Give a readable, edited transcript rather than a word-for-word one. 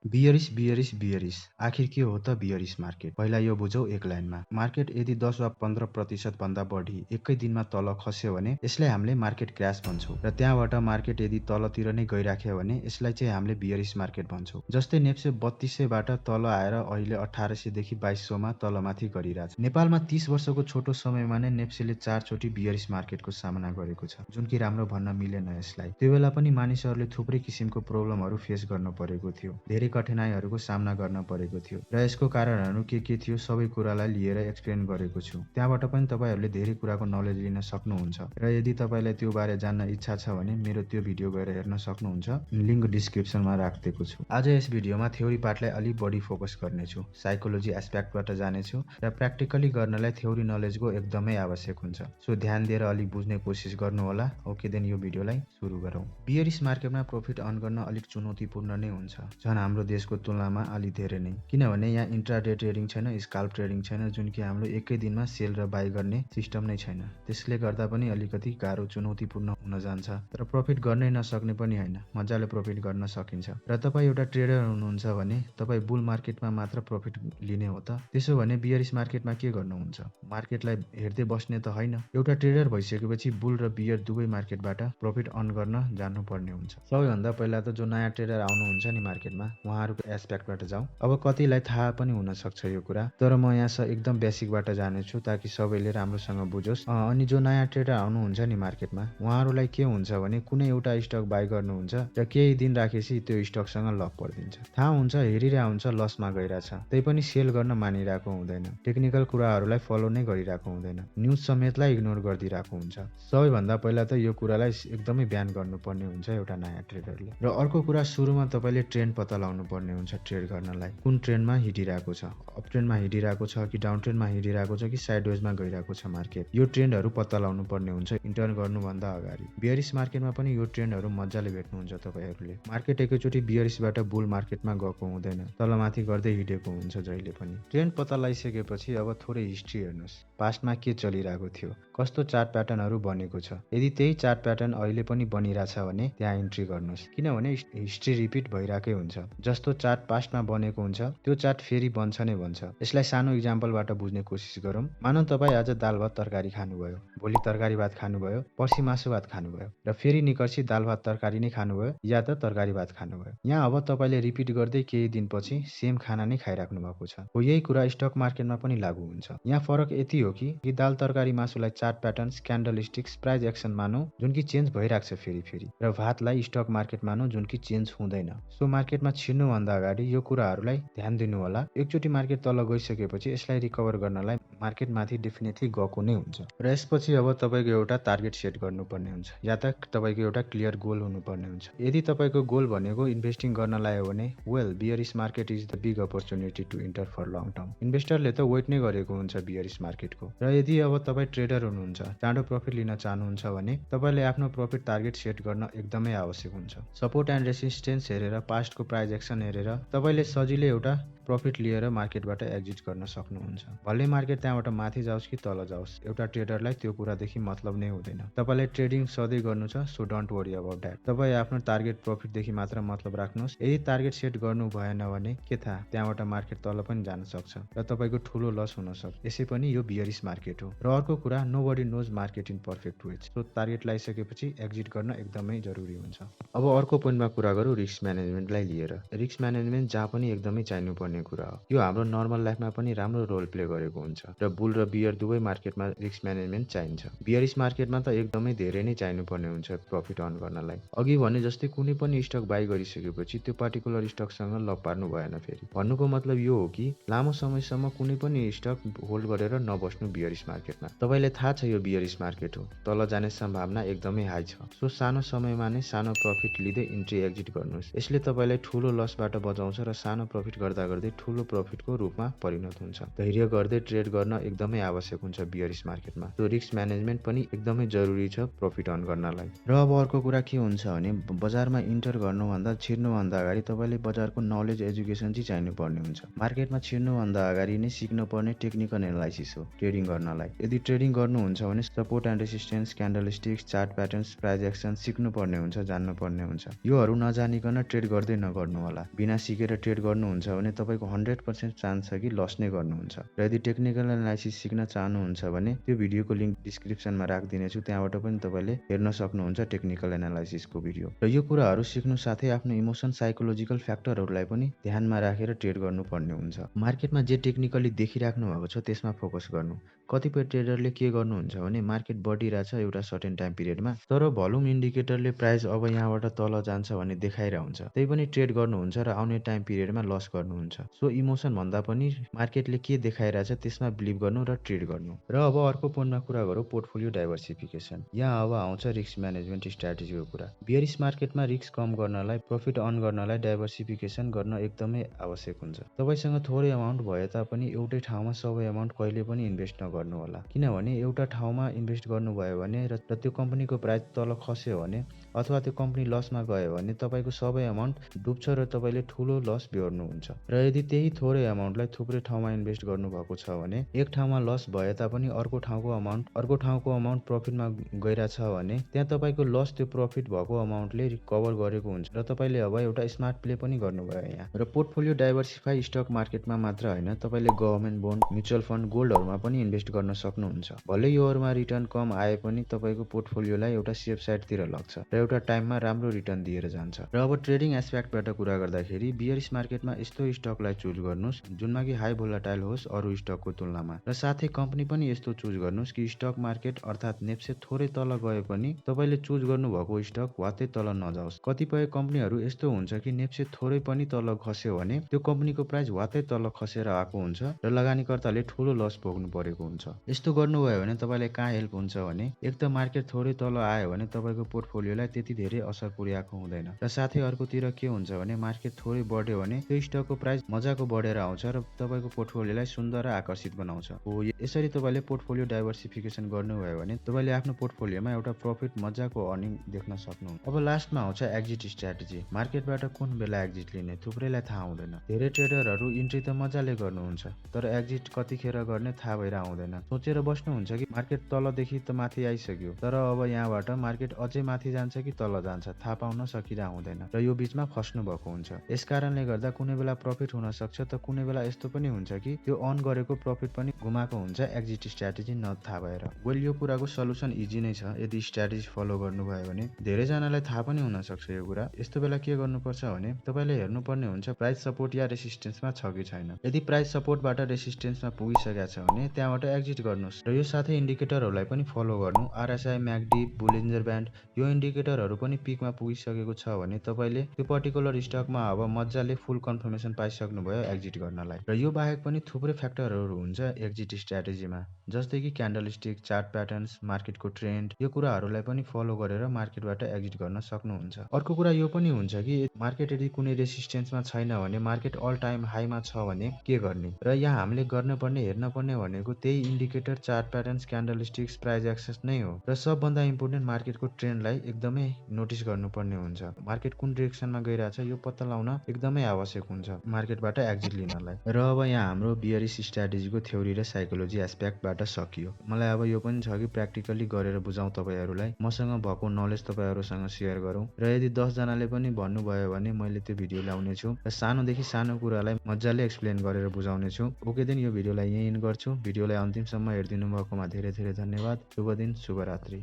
बियरिस आखिर के हो त बियरिस मार्केट? पहिला यो बुझौं एक लाइनमा। मार्केट यदि 10 वा 15% भन्दा बढी एकै दिनमा तल खस्यो भने यसलाई हामीले मार्केट क्र्यास भन्छौं र त्यहाँबाट मार्केट यदि तलतिर नै गइराख्यो भने यसलाई चाहिँ हामीले बियरिस मार्केट भन्छौं। जस्तै नेप्से 3200 बाट तल आएर अहिले 1800 देखि 2200 मा तलमाथि गरिरहेछ। नेपालमा 30 वर्षको छोटो समयमा नै नेप्सेले 4 चोटि बियरिस मार्केटको सामना गरेको छ, जुन कि राम्रो भन्न मिलेन यसलाई। त्यो बेला पनि मानिसहरूले थुप्रै किसिमको प्रब्लमहरू फेस गर्न परेको थियो। धेरै कठिनाइहरूको सामना गर्न परेको थियो र यसको कारणहरू के थियो सबै कुरालाई लिएर एक्सप्लेन गरेको छु। त्यहाँबाट पनि तपाईहरूले धेरै कुराको नलेज लिन सक्नुहुन्छ र यदि तपाईलाई त्यो बारे जान्न इच्छा छ भने मेरो त्यो भिडियो गएर हेर्न सक्नुहुन्छ। लिंक डिस्क्रिप्सनमा राखिदिएको छु। आज यस भिडियोमा थ्योरी पार्टलाई अलि बढी फोकस गर्नेछु, साइकोलोजी एस्पेक्टबाट जानेछु र प्र्याक्टिकली गर्नलाई थ्योरी नलेजको एकदमै आवश्यक हुन्छ। सो ध्यान दिएर अलि बुझ्ने कोसिस गर्नु होला। ओके देन यो भिडियोलाई सुरु गरौँ। बियरिस मार्केटमा प्रॉफिट अर्न गर्न अलिक चुनौतीपूर्ण नै हुन्छ, झन् हाम्रो देशको तुलनामा अलि धेरै नै, किनभने यहाँ इन्ट्राडे ट्रेडिङ छैन, स्काल्प ट्रेडिङ छैन, जुन कि हाम्रो एकै दिनमा सेल र बाई गर्ने सिस्टम नै छैन। त्यसले गर्दा पनि अलिकति गाह्रो चुनौतीपूर्ण हुन जान्छ, तर प्रॉफिट गर्नै नसक्ने पनि होइन, मजाले प्रॉफिट गर्न सकिन्छ। र तपाईँ एउटा ट्रेडर हुनुहुन्छ भने तपाईँ बुल मार्केटमा मात्र प्रॉफिट लिने हो त? त्यसो भने बियरिस मार्केटमा के गर्नुहुन्छ? मार्केटलाई हेर्दै बस्ने त होइन। एउटा ट्रेडर भइसकेपछि बुल र बियर दुवै मार्केटबाट प्रॉफिट अर्न गर्न जान्नुपर्ने हुन्छ। सबैभन्दा पहिला त जो नयाँ ट्रेडर आउनुहुन्छ नि मार्केटमा, उहाँहरूको एस्पेक्टबाट जाउँ। अब कतिलाई थाहा पनि हुन सक्छ यो कुरा, तर म यहाँ एकदम बेसिकबाट जानेछु ताकि सबैले राम्रोसँग बुझोस्। अनि जो नयाँ ट्रेडर आउनुहुन्छ नि मार्केटमा, उहाँहरूलाई के हुन्छ भने कुनै एउटा स्टक बाई गर्नुहुन्छ र केही दिन राखेपछि त्यो स्टकसँग लक परिदिन्छ। थाहा हुन्छ हेरिरहेको हुन्छ लसमा गइरहेछ, त्यही पनि सेल गर्न मानिरहेको हुँदैन, टेक्निकल कुराहरूलाई फलो नै गरिरहेको हुँदैन, न्युज समेतलाई इग्नोर गरिदिरहेको हुन्छ। सबैभन्दा पहिला त यो कुरालाई एकदमै ब्यान गर्नुपर्ने हुन्छ एउटा नयाँ ट्रेडरले। र अर्को कुरा, सुरुमा तपाईँले ट्रेन्ड पत्ता लगाउनु पर्ने हुन्छ ट्रेड गर्नलाई। कुन ट्रेन्डमा हिँडिरहेको छ, अप ट्रेन्डमा हिँडिरहेको छ कि डाउन ट्रेन्डमा हिँडिरहेको छ कि साइडवेजमा गइरहेको छ मार्केट, यो ट्रेन्डहरू पत्ता लगाउनु पर्ने हुन्छ इन्टर गर्नुभन्दा अगाडि। बियरिस मार्केटमा पनि यो ट्रेन्डहरू मजाले भेट्नुहुन्छ तपाईँहरूले। मार्केट एकैचोटि बियरिसबाट बुल मार्केटमा गएको हुँदैन, तलमाथि गर्दै हिँडेको हुन्छ जहिले पनि। ट्रेन्ड पत्ता लगाइसकेपछि अब थोरै हिस्ट्री हेर्नुहोस्, पास्टमा के चलिरहेको थियो, कस्तो चार्ट प्याटर्नहरू बनेको छ। यदि त्यही चार्ट प्याटर्न अहिले पनि बनिरहेछ भने त्यहाँ इन्ट्री गर्नुहोस्, किनभने हिस्ट्री रिपिट भइरहेकै हुन्छ। जस्तो चार्ट पास्टमा बनेको हुन्छ त्यो चार्ट फेरि बन्छ नै बन्छ। यसलाई सानो इक्जाम्पलबाट बुझ्ने कोसिस गरौँ। मानौँ तपाईँ आज दाल भात तरकारी खानुभयो, भोलि तरकारी भात खानुभयो, पर्सि मासु भात खानुभयो र फेरि निकर्सी दाल भात तरकारी नै खानुभयो या त तरकारी भात खानुभयो। यहाँ अब तपाईँले रिपिट गर्दै केही दिनपछि सेम खाना नै खाइराख्नु भएको छ। हो यही कुरा स्टक मार्केटमा पनि लागू हुन्छ। यहाँ फरक यति हो कि दाल तरकारी मासुलाई chart patterns, candle sticks, price action मानौँ जुन कि चेन्ज भइरहेको छ फेरि, र भातलाई स्टक मार्केट मानौँ जुन कि चेन्ज हुँदैन। सो मार्केटमा छिर्नुभन्दा अगाडि यो कुराहरूलाई ध्यान दिनु होला। एकचोटि मार्केट तल गइसकेपछि यसलाई रिकभर गर्नलाई मार्केट माथि डेफिनेटली गएको नै हुन्छ र यसपछि अब तपाईँको एउटा टार्गेट सेट गर्नुपर्ने हुन्छ या त तपाईँको एउटा क्लियर गोल हुनुपर्ने हुन्छ। यदि तपाईँको गोल भनेको इन्भेस्टिङ गर्नलाई हो भने well bearish market is the big opportunity to enter for long term. इन्भेस्टरले त वेट नै गरेको हुन्छ बियरिस मार्केटको। र यदि अब तपाईँ ट्रेडर हुनुहुन्छ, चाँडो प्रफिट लिन चाहनुहुन्छ भने तपाईँले आफ्नो प्रफिट टार्गेट सेट गर्न एकदमै आवश्यक हुन्छ। सपोर्ट एन्ड रेसिस्टेन्स हेरेर, पास्टको प्राइस एक्सन हेरेर तपाईँले सजिलै एउटा प्रफिट लिएर मार्केटबाट एक्जिट गर्न सक्नुहुन्छ। भले मार्केट त्यहाँबाट माथि जाओस् कि तल जाओस्, एउटा ट्रेडरलाई त्यो कुरादेखि मतलब नै हुँदैन। तपाईँलाई ट्रेडिङ सधैँ गर्नु छ, so don't worry about that. तपाईँ आफ्नो टार्गेट प्रफिटदेखि मात्र मतलब राख्नुहोस्। यदि टार्गेट सेट गर्नु भएन भने के थाहा, त्यहाँबाट मार्केट तल पनि जान सक्छ र तपाईँको ठुलो लस हुन सक्छ। यसै पनि यो बियरिस मार्केट हो। र अर्को कुरा, nobody knows market in perfect ways. So target लगाइसकेपछि एक्जिट गर्न एकदमै जरुरी हुन्छ। अब अर्को पोइन्टमा कुरा गरौँ रिस्क म्यानेजमेन्टलाई लिएर। रिस्क म्यानेजमेन्ट जहाँ पनि एकदमै चाहिनुपर्ने कुरा हो। यो हाम्रो नर्मल लाइफमा पनि राम्रो रोल प्ले गरेको हुन्छ र बुल र बियर दुवै मार्केटमा रिस्क म्यानेजमेन्ट चाहिन्छ। बियरिस मार्केटमा त एकदमै धेरै नै चाहिनुपर्ने हुन्छ प्रफिट अर्न गर्नलाई। अघि भने जस्तै कुनै पनि स्टक बाई गरिसकेपछि त्यो पार्टिकुलर स्टकसँग लक पार्नु भएन। फेरि भन्नुको मतलब यो हो कि लामो समयसम्म कुनै पनि स्टक होल्ड गरेर नबस्नु बियरिस मार्केटमा। तपाईँलाई थाहा छ यो बियरिस मार्केट हो, तल जाने सम्भावना एकदमै हाई छ। सो सानो समयमा नै सानो प्रफिट लिँदै इन्ट्री एक्जिट गर्नुहोस्। यसले तपाईँलाई ठुलो लसबाट बचाउँछ र सानो प्रफिट गर्दा गर्दै गर्दै ठूलो प्रफिटको रूपमा परिणत हुन्छ। धैर्य गर्दै ट्रेड गर्न एकदमै आवश्यक हुन्छ बियरिश मार्केटमा। त्यो रिस्क म्यानेजमेन्ट पनि एकदमै जरुरी छ प्रफिट अर्न गर्नलाई। र अब अर्को कुरा के हुन्छ भने बजारमा इन्टर गर्नुभन्दा छिर्नुभन्दा अगाडि तपाईँले बजारको नलेज एजुकेसन चाहिँ चाहिनुपर्ने हुन्छ। मार्केटमा छिर्नुभन्दा अगाडि नै सिक्नुपर्ने टेक्निकल एनालाइसिस हो ट्रेडिङ गर्नलाई। यदि ट्रेडिङ गर्नुहुन्छ भने support and resistance, candlesticks, chart patterns, price action सिक्नुपर्ने हुन्छ, जान्नुपर्ने हुन्छ। योहरू नजानिकन ट्रेड गर्दै नगर्नु होला। बिना सिकेर ट्रेड गर्नुहुन्छ भने तपाईँको 100% चान्स छ कि लस नै गर्नुहुन्छ। र यदि टेक्निकल एनालाइसिस सिक्न चाहनुहुन्छ भने त्यो भिडियोको लिङ्क डिस्क्रिप्सनमा राखिदिनेछु, त्यहाँबाट पनि तपाईँले हेर्न सक्नुहुन्छ टेक्निकल एनालाइसिसको भिडियो। र यो कुराहरू सिक्नु साथै आफ्नो इमोसन, साइकोलोजिकल फ्याक्टरहरूलाई पनि ध्यानमा राखेर ट्रेड गर्नुपर्ने हुन्छ। मार्केटमा जे टेक्निकली देखिराख्नु भएको छ त्यसमा फोकस गर्नु। कतिपय ट्रेडरले के गर्नुहुन्छ भने मार्केट बढिरहेछ एउटा सर्टेन टाइम पिरियडमा, तर भोल्युम इन्डिकेटरले प्राइस अब यहाँबाट तल जान्छ भन्ने देखाइरहेको हुन्छ। त्यही पनि ट्रेड गर्नुहुन्छ र आउने टाइम पिरियडमा लस गर्नुहुन्छ। सो इमोसन भन्दा पनि मार्केटले के देखाइरहेछ त्यसमा बिलिभ गर्नु र ट्रेड गर्नु। र अब अर्को पोइन्टमा कुरा गरौँ पोर्टफोलियो डाइभर्सिफिकेसन। यहाँ अब आउँछ रिस्क म्यानेजमेन्ट स्ट्र्याटेजीको कुरा। बियरिश मार्केटमा रिस्क कम गर्नलाई, प्रफिट अर्न गर्नलाई डाइभर्सिफिकेसन गर्न एकदमै आवश्यक हुन्छ। तपाईसँग थोरै अमाउन्ट भए तापनि एउटै ठाउँमा सबै अमाउन्ट कहिले पनि इन्भेस्ट नगर्नु होला। किनभने एउटा ठाउँमा इन्भेस्ट गर्नुभयो भने र त्यो कम्पनीको प्राइस तल खस्यो भने अथवा त्यो कम्पनी लसमा गयो भने तपाईँको सबै अमाउन्ट डुब्छ र तपाईँले ठुलो लस बेहोर्नुहुन्छ। र यदि त्यही थोरै अमाउन्टलाई थुप्रै ठाउँमा इन्भेस्ट गर्नुभएको छ भने एक ठाउँमा लस भए तापनि अर्को ठाउँको अमाउन्ट प्रफिटमा गइरहेछ भने त्यहाँ तपाईँको लस त्यो प्रफिट भएको अमाउन्टले कभर गरेको हुन्छ र तपाईँले अब एउटा स्मार्ट प्ले पनि गर्नुभयो यहाँ। र पोर्टफोलियो डाइभर्सिफाई स्टक मार्केटमा मात्र होइन, तपाईँले गभर्मेन्ट बोन्ड, म्युचुअल फन्ड, गोल्डहरूमा पनि इन्भेस्ट गर्न सक्नुहुन्छ। भले योहरूमा रिटर्न कम आए पनि तपाईँको पोर्टफोलियोलाई एउटा सेफ साइडतिर लग्छ र एउटा टाइममा राम्रो रिटर्न दिएर जान्छ। र अब ट्रेडिङ एस्पेक्टबाट कुरा गर्दाखेरि बियरिश मार्केटमा यस्तो स्टकलाई चुज गर्नुहोस् जुनमा कि हाई भोलाटाइल होस् अरू स्टकको तुलनामा, र साथै कम्पनी पनि यस्तो चुज गर्नुहोस् कि स्टक मार्केट अर्थात् नेप्से थोरै तल गए पनि तपाईँले चुज गर्नुभएको स्टक वात्तै तल नजाओस्। कतिपय कम्पनीहरू यस्तो हुन्छ कि नेप्से थोरै पनि तल खस्यो भने त्यो कम्पनीको प्राइस वात्तै तल खसेर आएको हुन्छ र लगानीकर्ताले ठुलो लस भोग्नु परेको हुन्छ। यस्तो गर्नुभयो भने तपाईँलाई कहाँ हेल्प हुन्छ भने एक त मार्केट थोरै तल आयो भने तपाईँको पोर्टफोलियोलाई त्यति धेरै असर पुर्याएको हुँदैन, र साथै अर्कोतिर के हुन्छ भने मार्केट थोरै बढ्यो भने त्यो स्टकको प्राइस मजाको बढेर आउँछ र तपाईँको पोर्टफोलियोलाई सुन्दर र आकर्षित बनाउँछ। हो यसरी तपाईँले पोर्टफोलियो डाइभर्सिफिकेसन गर्नुभयो भने तपाईँले आफ्नो पोर्टफोलियोमा एउटा प्रफिट मजाको अर्निङ देख्न सक्नुहुन्छ। अब लास्टमा आउँछ एक्जिट स्ट्र्याटेजी। मार्केटबाट कुन बेला एक्जिट लिने थुप्रैलाई थाहा हुँदैन। धेरै ट्रेडरहरू इन्ट्री त मजाले गर्नुहुन्छ तर एक्जिट कतिखेर गर्ने थाहा भएर आउँदैन। सोचेर बस्नुहुन्छ कि मार्केट तलदेखि त माथि आइसक्यो, तर अब यहाँबाट मार्केट अझै माथि जान्छ कि तल जान्छ थाहा पाउन सकिरह हुँदैन र यो बीचमा फस्नु भएको हुन्छ। यस कारणले गर्दा कुनै बेला प्रफिट हुन सक्छ त कुनै बेला यस्तो पनि हुन्छ कि त्यो अर्न गरेको प्रफिट पनि गुमाएको हुन्छ एक्जिट स्ट्र्याटेजी नथाहा भएर। वेल यो कुराको सल्युसन इजी नै छ यदि स्ट्र्याटेजी फलो गर्नुभयो भने। धेरैजनालाई थाहा पनि हुन सक्छ यो कुरा। यस्तो बेला के गर्नुपर्छ भने तपाईँले हेर्नुपर्ने हुन्छ प्राइस सपोर्ट या रेसिस्टेन्समा छ कि छैन। यदि प्राइस सपोर्टबाट रेसिस्टेन्समा पुगिसकेको छ भने त्यहाँबाट एक्जिट गर्नुहोस् र यो साथै इन्डिकेटरहरूलाई पनि फलो गर्नु। आरएसआई, म्याकडी, बोलिन्जर ब्यान्ड यो इन्डिकेटरहरू पनि पिकमा पुगिसकेको छ भने तपाईँले त्यो पर्टिकुलर स्टकमा अब मजाले फुल कन्फर्मेसन पाइसक्नुभयो एक्जिट गर्नलाई। र यो बाहेक पनि थुप्रै फ्याक्टरहरू हुन्छ एक्जिट स्ट्र्याटेजीमा, जस्तै कि क्यान्डलस्टिक, चार्ट प्याटर्न्स, मार्केटको ट्रेन्ड, यो कुराहरूलाई पनि फलो गरेर मार्केटबाट एक्जिट गर्न सक्नुहुन्छ। अर्को कुरा यो पनि हुन्छ कि मार्केट यदि कुनै रेसिस्टेन्समा छैन भने मार्केट अल टाइम हाईमा छ भने के गर्ने। र यहाँ हामीले गर्नुपर्ने हेर्नुपर्ने भनेको त्यही indicator, chart patterns, candlesticks, price action नै हो। र सबभन्दा इम्पोर्टेन्ट मार्केटको ट्रेन्डलाई एकदमै नोटिस गर्नुपर्ने हुन्छ। मार्केट कुन डिरेक्सनमा गइरहेछ यो पत्ता लगाउन एकदमै आवश्यक हुन्छ मार्केटबाट एक्जिट लिनलाई। र अब यहाँ हाम्रो बियरिश स्ट्र्याटेजीको थ्योरी र साइकोलोजी एस्पेक्टबाट सकियो। मलाई अब यो पनि छ कि प्र्याक्टिकली गरेर बुझाउँ तपाईँहरूलाई, मसँग भएको नलेज तपाईँहरूसँग सेयर गरौँ। र यदि 10 जनाले पनि भन्नुभयो भने मैले त्यो भिडियो ल्याउने छु र सानोदेखि सानो कुरालाई मजाले एक्सप्लेन गरेर बुझाउने छु। ओके देन यो भिडियोलाई यहीँ इन गर्छु। भिडियोलाई अन्तिमसम्म हेरिदिनु भएकोमा धेरै धेरै धन्यवाद। शुभ दिन, शुभरात्रि।